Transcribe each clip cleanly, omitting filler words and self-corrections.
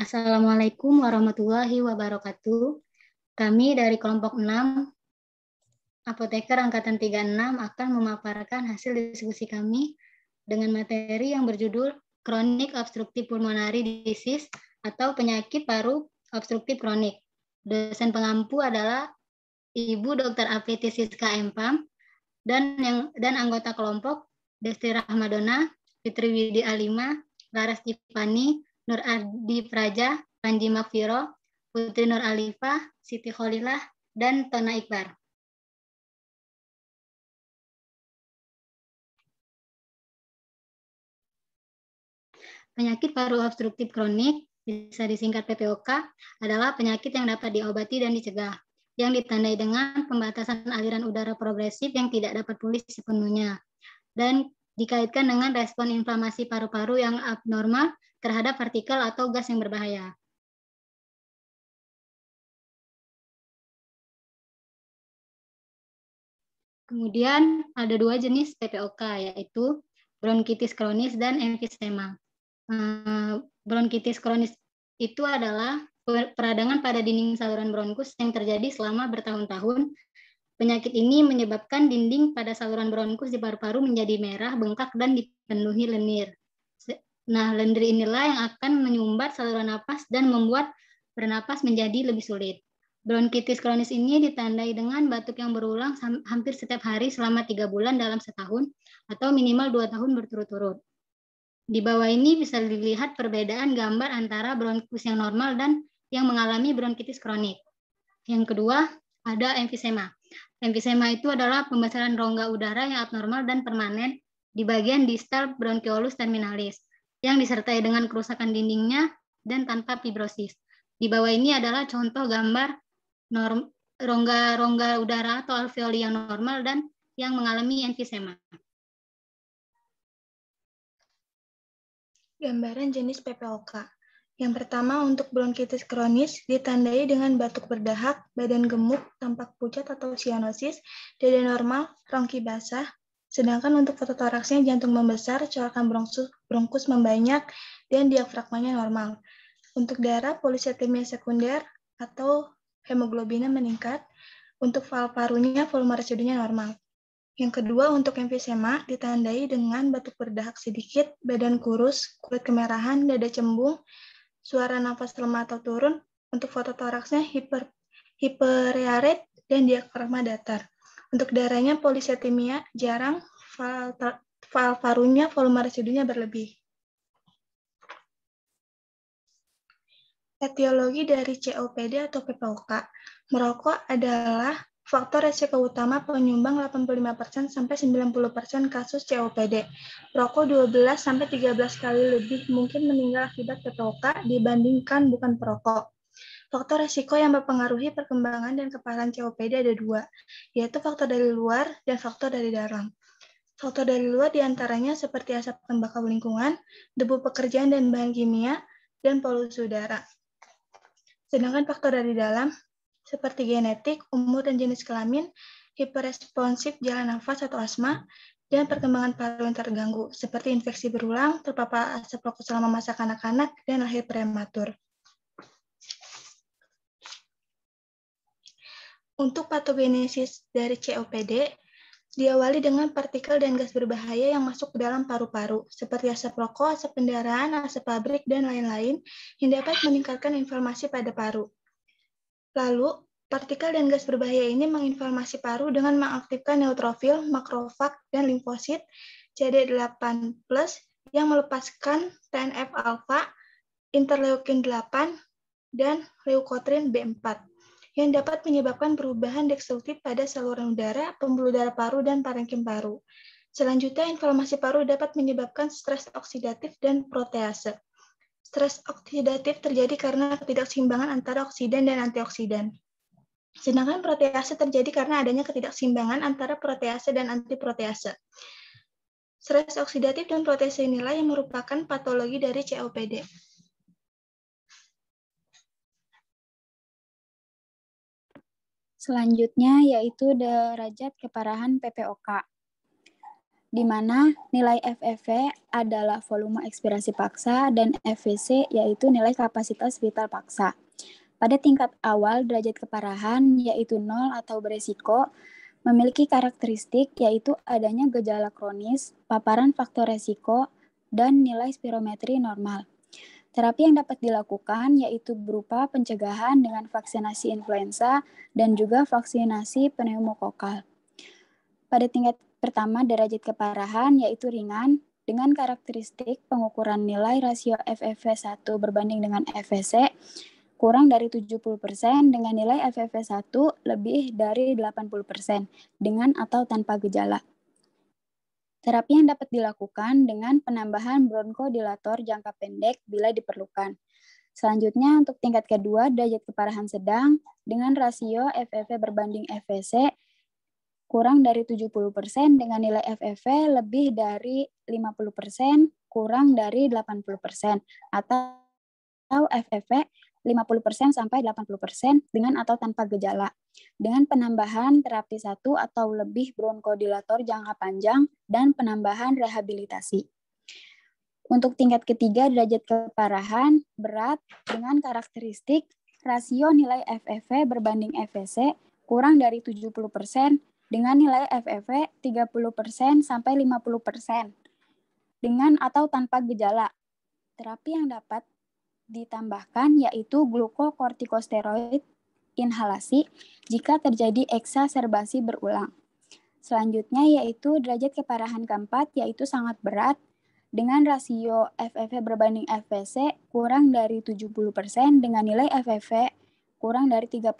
Assalamualaikum warahmatullahi wabarakatuh. Kami dari kelompok 6, Apoteker Angkatan 36 akan memaparkan hasil diskusi kami dengan materi yang berjudul Chronic Obstructive Pulmonary Disease atau penyakit paru obstruktif kronik. Dosen pengampu adalah Ibu Dr. Apriti Siska Empam dan anggota kelompok Desti Rahmadona, Fitri Widi Alima, Laras Dipani, Nur Ardi Praja, Panji Makfiro, Putri Nur Alifah, Siti Kholilah, dan Tona Iqbar. Penyakit paru obstruktif kronik, bisa disingkat PPOK, adalah penyakit yang dapat diobati dan dicegah, yang ditandai dengan pembatasan aliran udara progresif yang tidak dapat pulih sepenuhnya, dan dikaitkan dengan respon inflamasi paru-paru yang abnormal terhadap partikel atau gas yang berbahaya. Kemudian ada dua jenis PPOK, yaitu bronkitis kronis dan emfisema. Bronkitis kronis itu adalah peradangan pada dinding saluran bronkus yang terjadi selama bertahun-tahun. Penyakit ini menyebabkan dinding pada saluran bronkus di paru-paru menjadi merah, bengkak, dan dipenuhi lendir. Nah, lendir inilah yang akan menyumbat saluran napas dan membuat bernapas menjadi lebih sulit. Bronkitis kronis ini ditandai dengan batuk yang berulang hampir setiap hari selama 3 bulan dalam setahun atau minimal 2 tahun berturut-turut. Di bawah ini bisa dilihat perbedaan gambar antara bronkus yang normal dan yang mengalami bronkitis kronik. Yang kedua, ada emfisema. Emfisema itu adalah pembesaran rongga udara yang abnormal dan permanen di bagian distal bronchiolus terminalis yang disertai dengan kerusakan dindingnya dan tanpa fibrosis. Di bawah ini adalah contoh gambar rongga udara atau alveoli yang normal dan yang mengalami emfisema. Gambaran jenis PPOK. Yang pertama, untuk bronkitis kronis ditandai dengan batuk berdahak, badan gemuk, tampak pucat atau sianosis, dada normal, rongki basah. Sedangkan untuk fototoraksnya jantung membesar, corakan bronkus membanyak, dan diafragmanya normal. Untuk darah, polisetemia sekunder atau hemoglobinnya meningkat. Untuk paru-parunya, volume residunya normal. Yang kedua, untuk emfisema ditandai dengan batuk berdahak sedikit, badan kurus, kulit kemerahan, dada cembung, suara nafas lemah atau turun. Untuk fototoraksnya hiperearet dan diafragma datar. Untuk darahnya polisetemia jarang, paru-parunya volume residunya berlebih. Etiologi dari COPD atau PPOK. Merokok adalah faktor resiko utama penyumbang 85% sampai 90% kasus COPD. Perokok 12-13 kali lebih mungkin meninggal akibat PPOK dibandingkan bukan perokok. Faktor resiko yang mempengaruhi perkembangan dan keparahan COPD ada dua, yaitu faktor dari luar dan faktor dari dalam. Faktor dari luar diantaranya seperti asap tembakau lingkungan, debu pekerjaan dan bahan kimia, dan polusi udara. Sedangkan faktor dari dalam, seperti genetik, umur dan jenis kelamin, hiperresponsif jalan nafas atau asma, dan perkembangan paru yang terganggu, seperti infeksi berulang, terpapar asap rokok selama masa kanak-kanak, dan lahir prematur. Untuk patogenesis dari COPD, diawali dengan partikel dan gas berbahaya yang masuk ke dalam paru-paru, seperti asap rokok, asap kendaraan, asap pabrik, dan lain-lain, yang dapat meningkatkan inflamasi pada paru. Lalu, partikel dan gas berbahaya ini menginflamasi paru dengan mengaktifkan neutrofil, makrofag, dan limfosit CD8+, yang melepaskan TNF-alfa, interleukin 8, dan leukotrin B4, yang dapat menyebabkan perubahan destruktif pada saluran udara, pembuluh darah paru, dan parenkim paru. Selanjutnya, inflamasi paru dapat menyebabkan stres oksidatif dan protease. Stres oksidatif terjadi karena ketidakseimbangan antara oksidan dan antioksidan. Sedangkan protease terjadi karena adanya ketidakseimbangan antara protease dan antiprotease. Stres oksidatif dan protease inilah yang merupakan patologi dari COPD. Selanjutnya yaitu derajat keparahan PPOK. di mana nilai FEV adalah volume ekspirasi paksa dan FVC yaitu nilai kapasitas vital paksa. Pada tingkat awal derajat keparahan yaitu 0 atau beresiko, memiliki karakteristik yaitu adanya gejala kronis, paparan faktor resiko, dan nilai spirometri normal. Terapi yang dapat dilakukan yaitu berupa pencegahan dengan vaksinasi influenza dan juga vaksinasi pneumokokal. Pada tingkat pertama derajat keparahan yaitu ringan dengan karakteristik pengukuran nilai rasio FEV1 berbanding dengan FVC kurang dari 70% dengan nilai FEV1 lebih dari 80% dengan atau tanpa gejala. Terapi yang dapat dilakukan dengan penambahan bronkodilator jangka pendek bila diperlukan. Selanjutnya untuk tingkat kedua derajat keparahan sedang dengan rasio FEV berbanding FVC kurang dari 70% dengan nilai FEV lebih dari 50% kurang dari 80% atau FEV 50% sampai 80% dengan atau tanpa gejala. Dengan penambahan terapi 1 atau lebih bronkodilator jangka panjang dan penambahan rehabilitasi. Untuk tingkat ketiga derajat keparahan berat dengan karakteristik rasio nilai FEV berbanding FVC kurang dari 70% dengan nilai FEV 30% sampai 50% dengan atau tanpa gejala. Terapi yang dapat ditambahkan yaitu glukokortikosteroid inhalasi jika terjadi eksaserbasi berulang. Selanjutnya yaitu derajat keparahan keempat yaitu sangat berat dengan rasio FEV berbanding FVC kurang dari 70% dengan nilai FEV kurang dari 30%,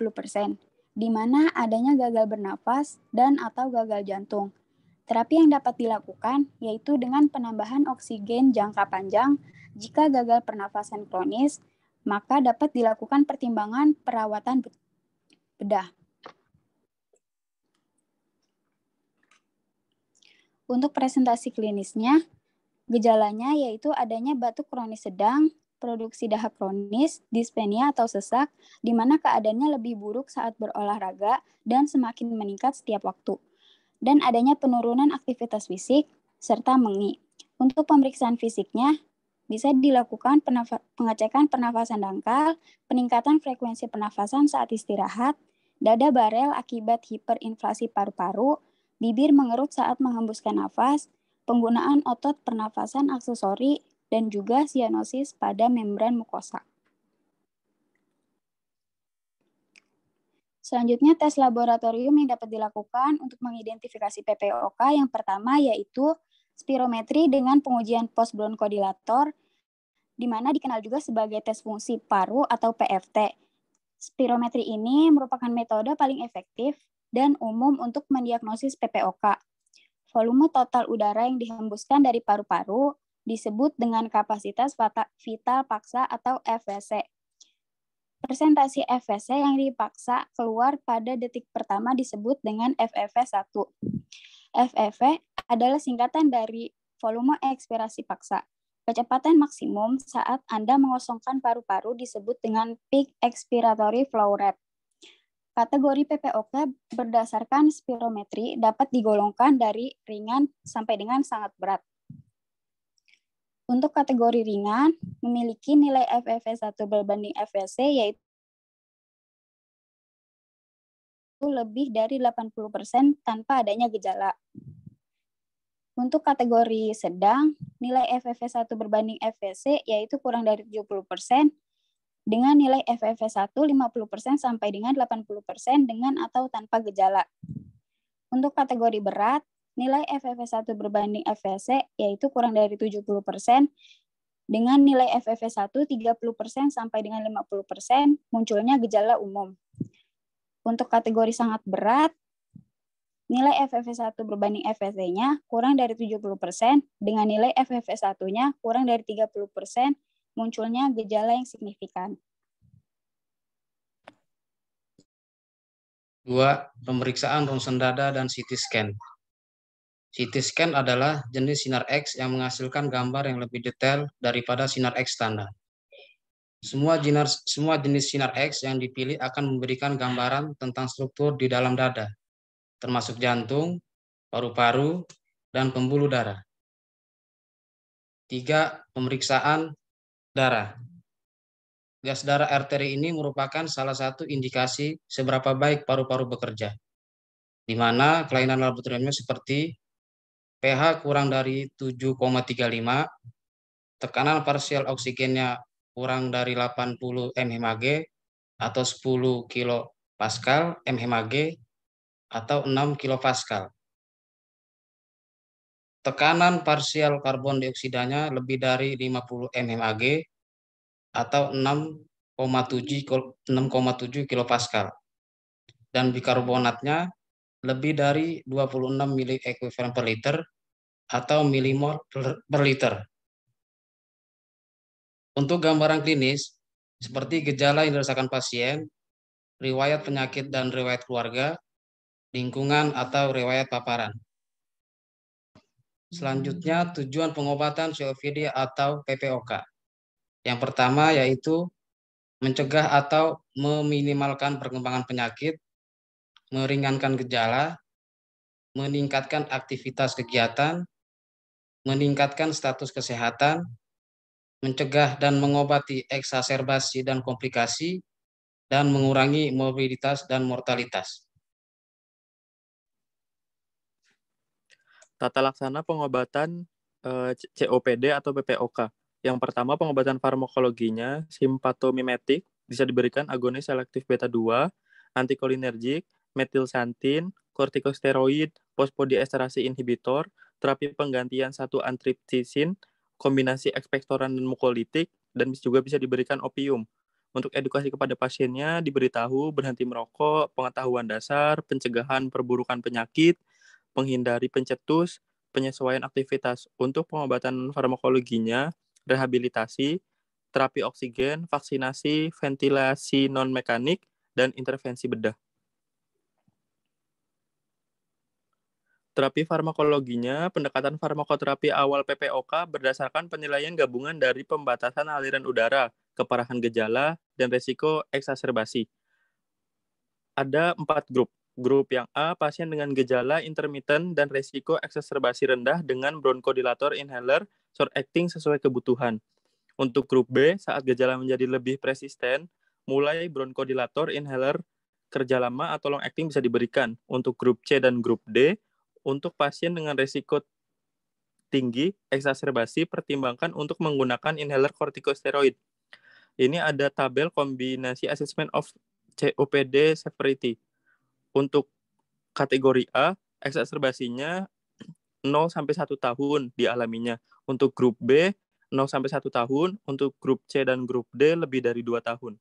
di mana adanya gagal bernafas dan atau gagal jantung. Terapi yang dapat dilakukan yaitu dengan penambahan oksigen jangka panjang. Jika gagal pernafasan kronis, maka dapat dilakukan pertimbangan perawatan bedah. Untuk presentasi klinisnya, gejalanya yaitu adanya batuk kronis sedang, produksi dahak kronis, dispenia atau sesak, di mana keadaannya lebih buruk saat berolahraga dan semakin meningkat setiap waktu. Dan adanya penurunan aktivitas fisik, serta mengi. Untuk pemeriksaan fisiknya, bisa dilakukan pengecekan pernafasan dangkal, peningkatan frekuensi pernafasan saat istirahat, dada barel akibat hiperinflasi paru-paru, bibir mengerut saat menghembuskan nafas, penggunaan otot pernafasan aksesori, dan juga sianosis pada membran mukosa. Selanjutnya, tes laboratorium yang dapat dilakukan untuk mengidentifikasi PPOK yang pertama yaitu spirometri dengan pengujian postbronkodilator, di mana dikenal juga sebagai tes fungsi paru atau PFT. Spirometri ini merupakan metode paling efektif dan umum untuk mendiagnosis PPOK. Volume total udara yang dihembuskan dari paru-paru disebut dengan kapasitas vital paksa atau FVC. Persentase FVC yang dipaksa keluar pada detik pertama disebut dengan FEV1. FEV adalah singkatan dari volume ekspirasi paksa. Kecepatan maksimum saat Anda mengosongkan paru-paru disebut dengan peak expiratory flow rate. Kategori PPOK berdasarkan spirometri dapat digolongkan dari ringan sampai dengan sangat berat. Untuk kategori ringan, memiliki nilai FEV1 berbanding FVC yaitu lebih dari 80% tanpa adanya gejala. Untuk kategori sedang, nilai FEV1 berbanding FVC yaitu kurang dari 70% dengan nilai FEV1 50% sampai dengan 80% dengan atau tanpa gejala. Untuk kategori berat, nilai FEV1 berbanding FVC yaitu kurang dari 70% dengan nilai FEV1 30% sampai dengan 50% munculnya gejala umum. Untuk kategori sangat berat, nilai FEV1 berbanding FVC-nya kurang dari 70% dengan nilai FEV1-nya kurang dari 30% munculnya gejala yang signifikan. 2. Pemeriksaan ronsen dada dan CT scan. CT scan adalah jenis sinar X yang menghasilkan gambar yang lebih detail daripada sinar X standar. Semua jenis sinar X yang dipilih akan memberikan gambaran tentang struktur di dalam dada, termasuk jantung, paru-paru, dan pembuluh darah. 3. Pemeriksaan darah. Gas darah arteri ini merupakan salah satu indikasi seberapa baik paru-paru bekerja, di mana kelainan laboratoriumnya seperti pH kurang dari 7,35, tekanan parsial oksigennya kurang dari 80 mHg atau 10 kilopascal mHg atau 6 kilopascal. Tekanan parsial karbon dioksidanya lebih dari 50 mHg atau 6,7 kilopascal. Dan bikarbonatnya lebih dari 26 mili ekuivalen per liter atau milimol per liter. Untuk gambaran klinis, seperti gejala yang dirasakan pasien, riwayat penyakit dan riwayat keluarga, lingkungan atau riwayat paparan. Selanjutnya, tujuan pengobatan COPD atau PPOK. Yang pertama yaitu mencegah atau meminimalkan perkembangan penyakit, meringankan gejala, meningkatkan aktivitas kegiatan, meningkatkan status kesehatan, mencegah dan mengobati eksaserbasi dan komplikasi, dan mengurangi morbiditas dan mortalitas. Tata laksana pengobatan COPD atau PPOK. Yang pertama, pengobatan farmakologinya simpatomimetik, bisa diberikan agonis selektif beta 2, antikolinergik, metilsantin, kortikosteroid, fosfodiesterase inhibitor, terapi penggantian 1 antripsisin, kombinasi ekspektoran dan mukolitik, dan juga bisa diberikan opium. Untuk edukasi kepada pasiennya, diberitahu berhenti merokok, pengetahuan dasar, pencegahan perburukan penyakit, menghindari pencetus, penyesuaian aktivitas. Untuk pengobatan farmakologinya, rehabilitasi, terapi oksigen, vaksinasi, ventilasi non-mekanik, dan intervensi bedah. Terapi farmakologinya, pendekatan farmakoterapi awal PPOK berdasarkan penilaian gabungan dari pembatasan aliran udara, keparahan gejala, dan resiko eksaserbasi. Ada 4 grup. Grup yang A, pasien dengan gejala intermittent dan resiko eksaserbasi rendah dengan bronkodilator inhaler short acting sesuai kebutuhan. Untuk grup B, saat gejala menjadi lebih persisten, mulai bronkodilator inhaler kerja lama atau long acting bisa diberikan. Untuk grup C dan grup D, untuk pasien dengan resiko tinggi eksaserbasi, pertimbangkan untuk menggunakan inhaler kortikosteroid. Ini ada tabel kombinasi assessment of COPD severity. Untuk kategori A, eksaserbasinya 0-1 tahun dialaminya. Untuk grup B, 0-1 tahun. Untuk grup C dan grup D, lebih dari 2 tahun.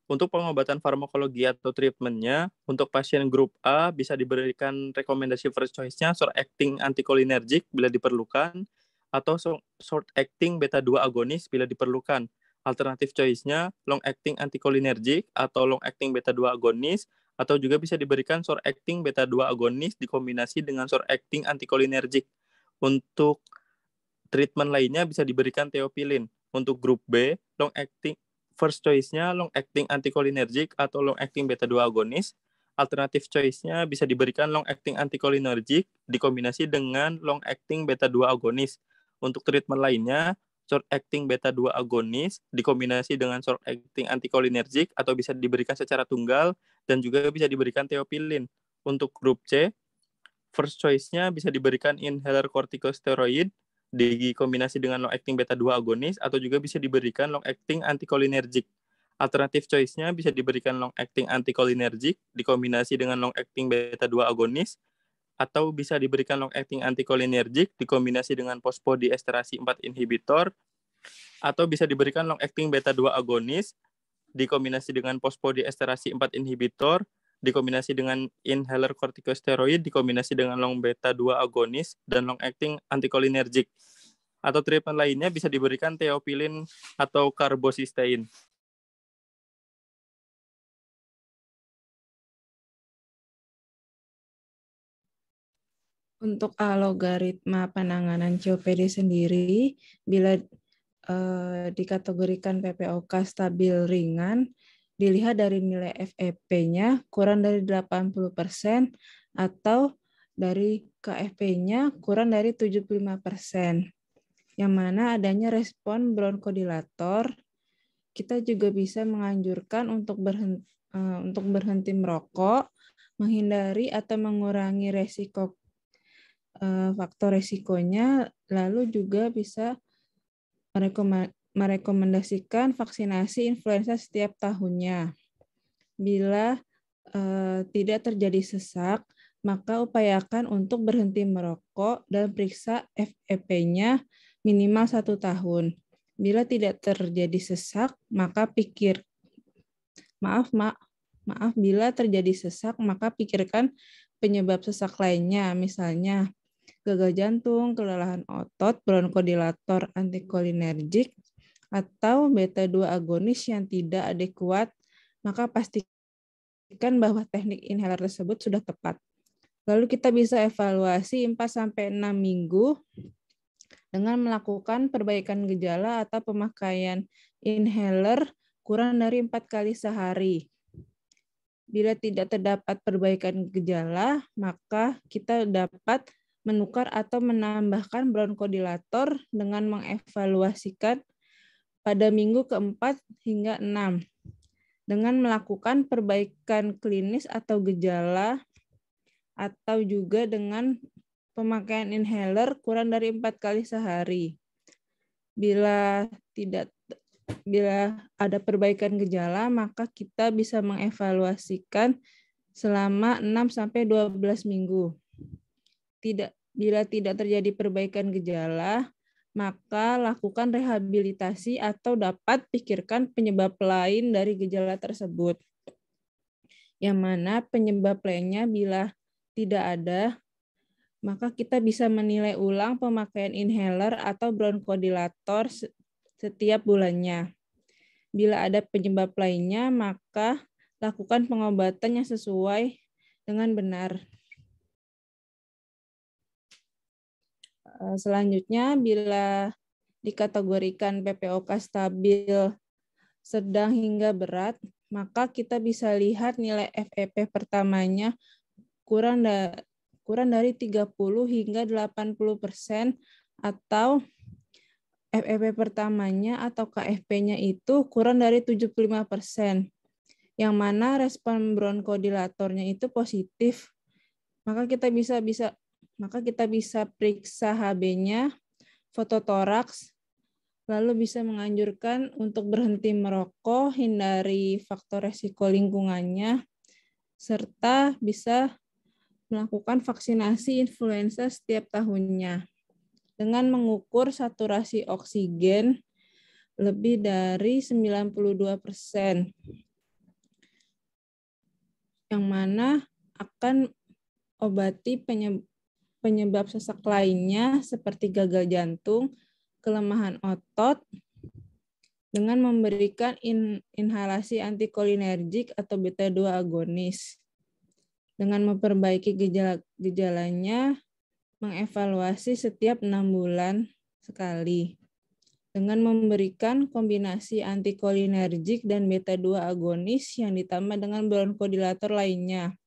Untuk pengobatan farmakologi atau treatmentnya, untuk pasien grup A bisa diberikan rekomendasi first choice-nya short-acting antikolinergik bila diperlukan, atau short-acting beta-2 agonis bila diperlukan. Alternatif choice-nya long-acting antikolinergik atau long-acting beta-2 agonis, atau juga bisa diberikan short-acting beta-2 agonis dikombinasi dengan short-acting antikolinergik. Untuk treatment lainnya bisa diberikan theophylline. Untuk grup B, long-acting first choice-nya long-acting antikolinergik atau long-acting beta-2 agonis. Alternatif choice-nya bisa diberikan long-acting antikolinergik dikombinasi dengan long-acting beta-2 agonis. Untuk treatment lainnya, short-acting beta-2 agonis dikombinasi dengan short-acting antikolinergik atau bisa diberikan secara tunggal dan juga bisa diberikan theophylline. Untuk grup C, first choice-nya bisa diberikan inhaler kortikosteroid dikombinasi dengan long-acting beta-2 agonis atau juga bisa diberikan long-acting antikolinergik. Alternatif choice-nya bisa diberikan long-acting antikolinergik dikombinasi dengan long-acting beta-2 agonis atau bisa diberikan long-acting antikolinergik dikombinasi dengan fosfodiesterase 4 inhibitor atau bisa diberikan long-acting beta-2 agonis dikombinasi dengan fosfodiesterase 4 inhibitor dikombinasi dengan inhaler kortikosteroid dikombinasi dengan long beta 2 agonis dan long acting antikolinergik. Atau treatment lainnya bisa diberikan theophylline atau karbocysteine. Untuk logaritma penanganan COPD sendiri, bila dikategorikan PPOK stabil ringan, dilihat dari nilai FEP-nya kurang dari 80% atau dari KFP-nya kurang dari 75%. Yang mana adanya respon bronkodilator, kita juga bisa menganjurkan untuk berhenti merokok, menghindari atau mengurangi resiko faktor resikonya, lalu juga bisa merekomendasikan vaksinasi influenza setiap tahunnya. Bila tidak terjadi sesak, maka upayakan untuk berhenti merokok dan periksa FEP-nya minimal 1 tahun. Bila tidak terjadi sesak, maka bila terjadi sesak, maka pikirkan penyebab sesak lainnya, misalnya gagal jantung, kelelahan otot, bronkodilator antikolinergik, atau beta-2 agonis yang tidak adekuat, maka pastikan bahwa teknik inhaler tersebut sudah tepat. Lalu kita bisa evaluasi 4-6 minggu dengan melakukan perbaikan gejala atau pemakaian inhaler kurang dari 4 kali sehari. Bila tidak terdapat perbaikan gejala, maka kita dapat menukar atau menambahkan bronkodilator dengan mengevaluasikan pada minggu ke-4 hingga 6 dengan melakukan perbaikan klinis atau gejala, atau juga dengan pemakaian inhaler kurang dari 4 kali sehari. Bila ada perbaikan gejala, maka kita bisa mengevaluasikan selama 6-12 minggu. Bila tidak terjadi perbaikan gejala, maka lakukan rehabilitasi atau dapat pikirkan penyebab lain dari gejala tersebut. Yang mana penyebab lainnya bila tidak ada, maka kita bisa menilai ulang pemakaian inhaler atau bronkodilator setiap bulannya. Bila ada penyebab lainnya, maka lakukan pengobatan yang sesuai dengan benar. Selanjutnya, bila dikategorikan PPOK stabil, sedang hingga berat, maka kita bisa lihat nilai FEP pertamanya kurang dari 30 hingga 80%, atau FEP pertamanya atau KFP-nya itu kurang dari 75%, yang mana respon bronkodilatornya itu positif. Maka kita bisa periksa HB-nya, fototoraks, lalu bisa menganjurkan untuk berhenti merokok, hindari faktor resiko lingkungannya, serta bisa melakukan vaksinasi influenza setiap tahunnya dengan mengukur saturasi oksigen lebih dari 92%, yang mana akan obati penyebab sesak lainnya seperti gagal jantung, kelemahan otot, dengan memberikan inhalasi antikolinergik atau beta-2 agonis. Dengan memperbaiki gejalanya, mengevaluasi setiap 6 bulan sekali. Dengan memberikan kombinasi antikolinergik dan beta-2 agonis yang ditambah dengan bronkodilator lainnya.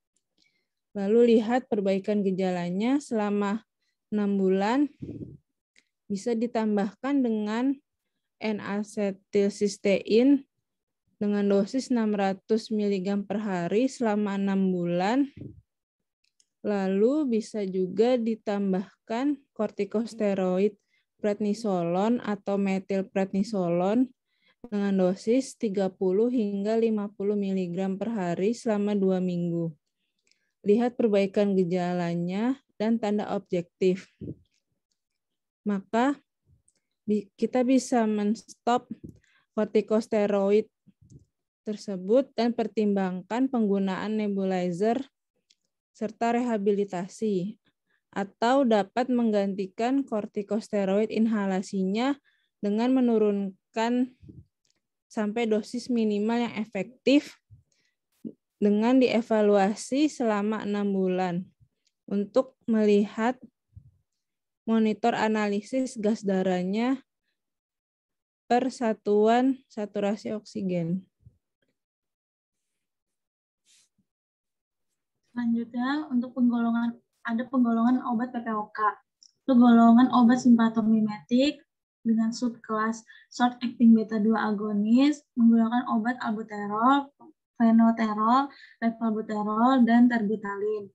Lalu lihat perbaikan gejalanya selama 6 bulan, bisa ditambahkan dengan N-asetilsistein dengan dosis 600 mg per hari selama 6 bulan. Lalu bisa juga ditambahkan kortikosteroid prednisolon atau metilprednisolon dengan dosis 30 hingga 50 mg per hari selama 2 minggu. Lihat perbaikan gejalanya dan tanda objektif. Maka kita bisa men-stop kortikosteroid tersebut dan pertimbangkan penggunaan nebulizer serta rehabilitasi, atau dapat menggantikan kortikosteroid inhalasinya dengan menurunkan sampai dosis minimal yang efektif dengan dievaluasi selama 6 bulan untuk melihat monitor analisis gas darahnya per satuan saturasi oksigen. Selanjutnya untuk penggolongan obat PPOK. Untuk golongan obat simpatomimetik dengan subkelas short acting beta 2 agonis menggunakan obat albuterol, fenoterol, levobuterol, dan terbutalin.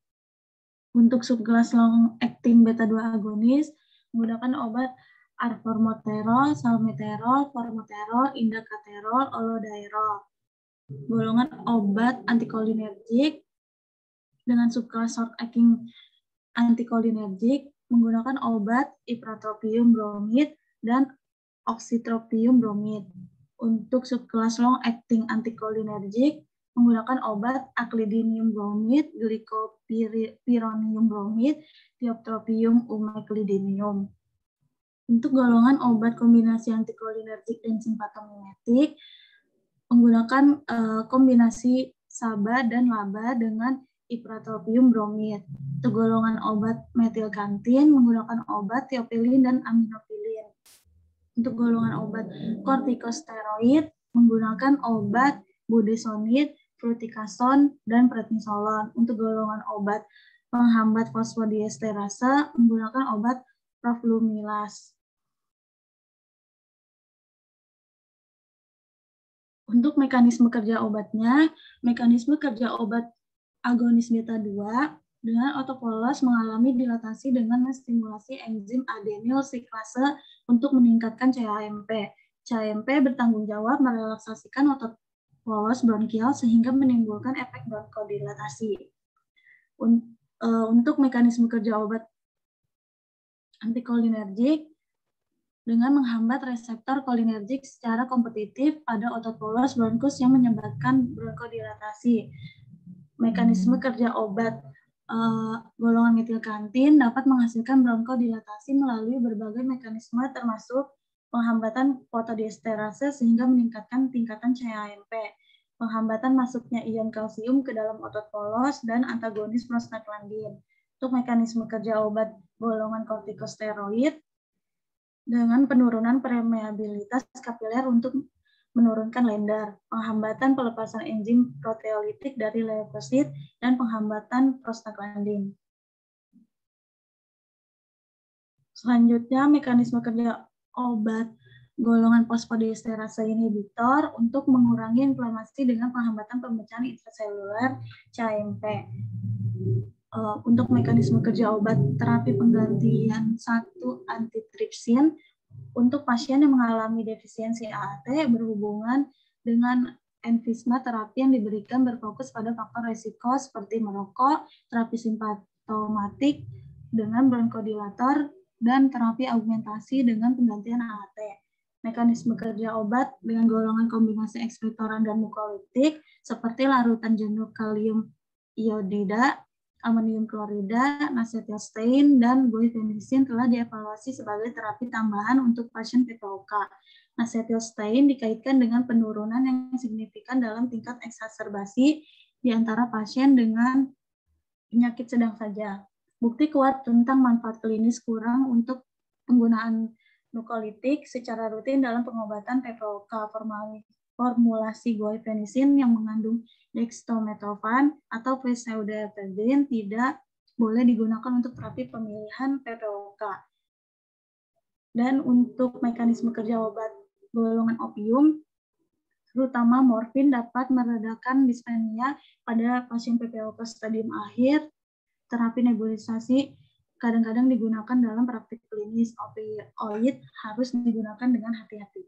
Untuk subkelas long acting beta 2 agonis menggunakan obat arformoterol, salmeterol, formoterol, indacaterol, olodairol. Golongan obat antikolinergik dengan subkelas short acting antikolinergik menggunakan obat ipratropium bromid dan oxytropium bromid. Untuk subkelas long acting antikolinergik menggunakan obat aclidinium bromid, glycopyrronium bromid, tiotropium umeclidinium. Untuk golongan obat kombinasi antikolinergik dan simpatomimetik menggunakan kombinasi SABA dan LABA dengan ipratropium bromid. Untuk golongan obat metilkantin menggunakan obat tiopilin dan aminopilin. Untuk golongan obat kortikosteroid menggunakan obat budesonid, fluticasone, dan prednisolon. Untuk golongan obat penghambat fosfodiesterase menggunakan obat roflumilast. Untuk mekanisme kerja obatnya, mekanisme kerja obat agonis beta 2 dengan autopolos mengalami dilatasi dengan menstimulasi enzim adenyl siklase untuk meningkatkan CAMP. CAMP bertanggung jawab merelaksasikan autopolos bronkial sehingga menimbulkan efek bronkodilatasi. Untuk mekanisme kerja obat antikolinergik dengan menghambat reseptor kolinergik secara kompetitif pada otot polos bronkus yang menyebabkan bronkodilatasi. Mekanisme kerja obat golongan metilkantin dapat menghasilkan bronkodilatasi melalui berbagai mekanisme termasuk penghambatan fotodiesterase sehingga meningkatkan tingkatan CAMP, penghambatan masuknya ion kalsium ke dalam otot polos, dan antagonis prostaglandin. Untuk mekanisme kerja obat golongan kortikosteroid dengan penurunan permeabilitas kapiler untuk menurunkan lender, penghambatan pelepasan enzim proteolitik dari leukosit, dan penghambatan prostaglandin. Selanjutnya, mekanisme kerja obat golongan fosfodiesterase inhibitor untuk mengurangi inflamasi dengan penghambatan pemecah intraseluler CAMP. Untuk mekanisme kerja obat terapi penggantian 1 antitripsin untuk pasien yang mengalami defisiensi AAT berhubungan dengan emfisema, terapi yang diberikan berfokus pada faktor resiko seperti merokok, terapi simptomatik dengan bronkodilator, dan terapi augmentasi dengan penggantian AAT. Mekanisme kerja obat dengan golongan kombinasi ekspektoran dan mukoliptik seperti larutan jenuh kalium iodida, amonium klorida, nasetilstein, dan guaifenesin telah dievaluasi sebagai terapi tambahan untuk pasien PPOK. Nasetilstein dikaitkan dengan penurunan yang signifikan dalam tingkat eksaserbasi di antara pasien dengan penyakit sedang saja. Bukti kuat tentang manfaat klinis kurang untuk penggunaan mukolitik secara rutin dalam pengobatan PPOK. Formulasi guaifenesin yang mengandung dextromethorphan atau pseudoephedrine tidak boleh digunakan untuk terapi pemilihan PPOK. Dan untuk mekanisme kerja obat golongan opium, terutama morfin dapat meredakan dispenia pada pasien PPOK stadium akhir. Terapi nebulisasi kadang-kadang digunakan dalam praktik klinis. Opioid harus digunakan dengan hati-hati.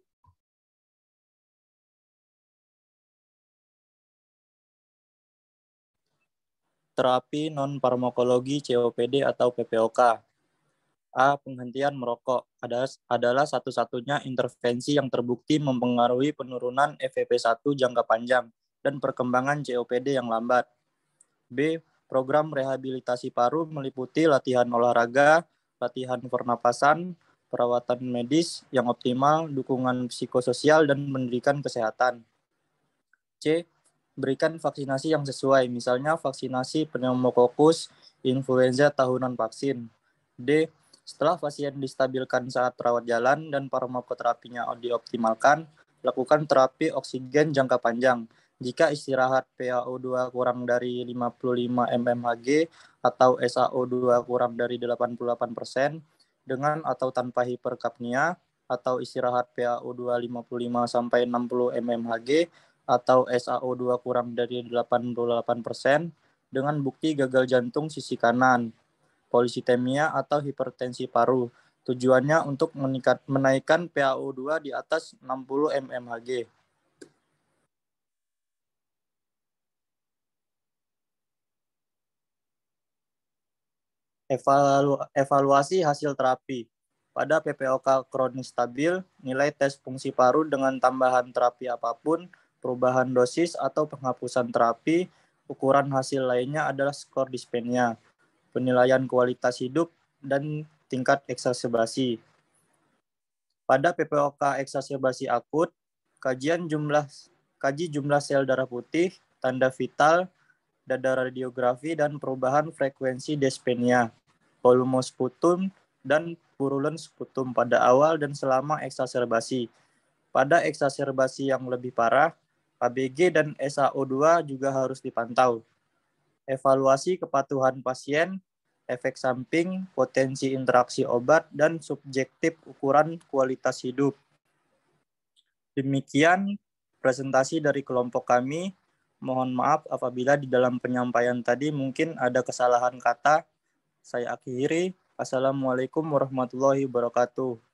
Terapi non-farmakologi COPD atau PPOK. A. Penghentian merokok adalah satu-satunya intervensi yang terbukti mempengaruhi penurunan FEV1 jangka panjang dan perkembangan COPD yang lambat. B. Program rehabilitasi paru meliputi latihan olahraga, latihan pernapasan, perawatan medis yang optimal, dukungan psikososial, dan pendidikan kesehatan. C. Berikan vaksinasi yang sesuai, misalnya vaksinasi pneumokokus, influenza tahunan vaksin. D. Setelah pasien distabilkan saat rawat jalan dan farmakoterapinya dioptimalkan, lakukan terapi oksigen jangka panjang. Jika istirahat PaO2 kurang dari 55 mmHg atau SaO2 kurang dari 88% dengan atau tanpa hiperkapnia, atau istirahat PaO2 55 sampai 60 mmHg atau SaO2 kurang dari 88% dengan bukti gagal jantung sisi kanan, polisitemia atau hipertensi paru. Tujuannya untuk menaikkan PaO2 di atas 60 mmHg. Evaluasi hasil terapi. Pada PPOK kronis stabil, nilai tes fungsi paru dengan tambahan terapi apapun, perubahan dosis atau penghapusan terapi, ukuran hasil lainnya adalah skor dispenia, penilaian kualitas hidup, dan tingkat eksaserbasi. Pada PPOK eksaserbasi akut, kaji jumlah sel darah putih, tanda vital, dada radiografi, dan perubahan frekuensi dyspnea, volume sputum, dan purulen sputum pada awal dan selama eksaserbasi. Pada eksaserbasi yang lebih parah, ABG dan SaO2 juga harus dipantau. Evaluasi kepatuhan pasien, efek samping, potensi interaksi obat, dan subjektif ukuran kualitas hidup. Demikian presentasi dari kelompok kami. Mohon maaf apabila di dalam penyampaian tadi mungkin ada kesalahan kata. Saya akhiri. Assalamualaikum warahmatullahi wabarakatuh.